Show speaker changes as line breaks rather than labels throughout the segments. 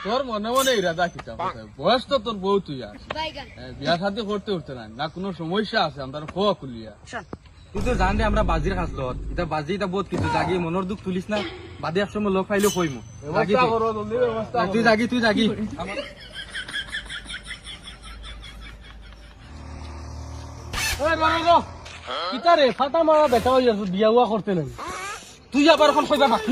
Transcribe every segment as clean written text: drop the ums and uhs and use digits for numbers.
তোর মনে মনে ইরাদা কিতা বয়স তো তোর বউ তুই আস বিয়া শাদি করতে উঠতে নাই না কোনো সমস্যা আছে আমরা খোয়া খুলিয়া
তুই তো জান রে আমরা বাজির খাসলো এটা বাজি এটা বহুত কিছু জাগি মনের দুঃখ তুলিস না বাদে একসময় লোক পাইলেও কইমু
ব্যবস্থা করো জলদি ব্যবস্থা
তুই জাগি
কিতা রে ফাটা মারা বেটা হয়ে যাচ্ছে বিয়া উয়া করতে নাই
তুই আবার এখন কইবা বাকি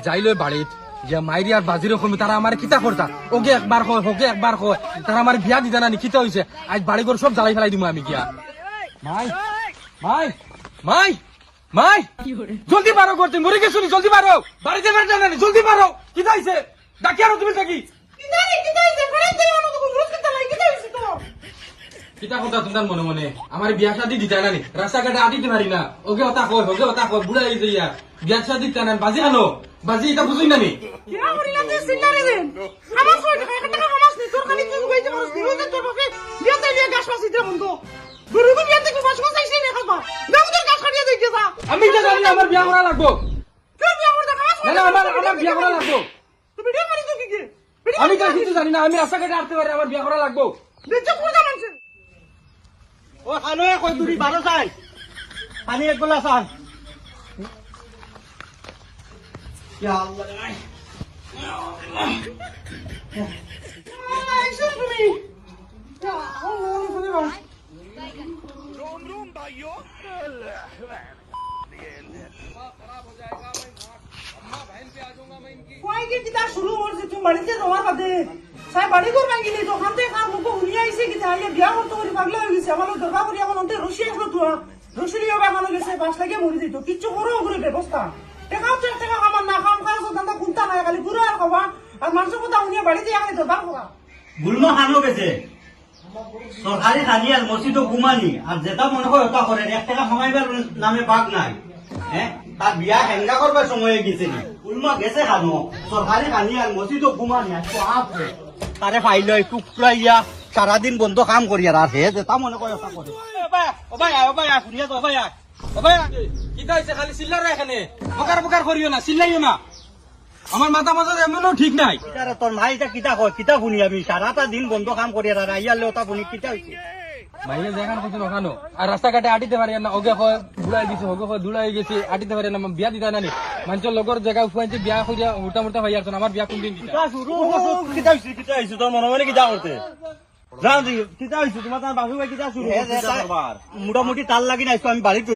যাইলো বাড়িত যে মাইরি আর বাজির কমি তারা আমার কিতা করতা ওকে একবার কয় হোকে একবার কয় তারা আমার বিয়া দিতা না কিতা হইছে আজ বাড়ি ঘর সব জ্বালাই ফেলাই দিমু আমি গিয়া মাই মাই মাই মাই জলদি পারো করতে মরে গেছো জলদি পারো বাড়িতে বেরটা না জলদি পারো কিতা হইছে ডাকি আর তুমি থাকি কিতা কথা তোমার মনে মনে আমার বিয়া শাদি দিতা না রাস্তাঘাটে আদিতে পারি না ওকে হতা কয় হোকে হতা কয় বুড়া হয়ে যাইয়া বিয়া শাদি দিতা না বাজি আনো বাজি এটা বুঝুই না নি আমি তো জানি আমার বিয়া করা লাগবো আমার বিয়া করা লাগবো আমি তো কিছু জানি না আমি রাস্তাঘাটে আসতে পারি আমার বিয়া করা লাগবো
ও খানো কই দুরি 12 চাই পানি এক গ্লাস আন ইয়া আল্লাহ আইসো তুমি ইয়া আল্লাহ তুমি বা रोम रोम भाइयों कोई के किता शुरू हो से तुम बड़ी से रोवा बाते साहब बड़ी को मांगी ले तो हम ते काम को हुनिया इसे कि ये बिया हो तो पागल हो गई আমালো দরকার করি এখন অন্তে রশি আসলো তো রশিলি হবে এখন গেছে পাঁচ লাগে মরি দিত কিচ্ছু করো করে ব্যবস্থা টাকাও তো টাকা আমার না কাম খাওয়া দান্দা কুনতা না খালি পুরো আর খাওয়া আর মানুষ কথা হুনিয়া বাড়িতে আগে দরকার করা
গুলমা খানো গেছে সরকারি খানি আর মসজিদ ঘুমানি আর যেটা মনে হয় ওটা করে 1 টাকা কামাইবার নামে বাগ নাই হ্যাঁ তার বিয়া হেঙ্গা করবার সময় গেছে নি গুলমা গেছে খানো সরকারি খানি আর মসজিদ ঘুমানি আর আপরে তারে ফাইল টুকরাইয়া সারাদিন বন্ধ কাম করি আর হে যেটা মনে হয় ওটা করে
ও ভাই শুনিয়া তো ও ভাই কিতা হইছে খালি চিল্লার এখানে বকার করিও না চিল্লাইও না আমার মাথা এমনও ঠিক নাই
আরে তোর ভাই এটা কিতা কয় কিতা শুনি আমি সারাটা দিন বন্ধ কাম করি আর আইয়ালে ওটা শুনি কিতা হইছে
ভাইয়া যেখানে কিছু নখানো আর রাস্তাঘাটে আটিতে পারি না ওকে কয় বুড়াই গেছে ওকে কয় দুড়াই গেছে আটিতে পারি না বিয়া দিতা না নি মানুষের লগর জায়গা উফাইতে বিয়া করিয়া মোটা ভাই আর আমার বিয়া কোনদিন দিতা
কিতা হইছে তোর মনে মনে কিতা করতে জান দি কিতা হইছে তোমার বাবু ভাই কিতা শুরু মোটামুটি তার লাগি না আমি বাড়িতে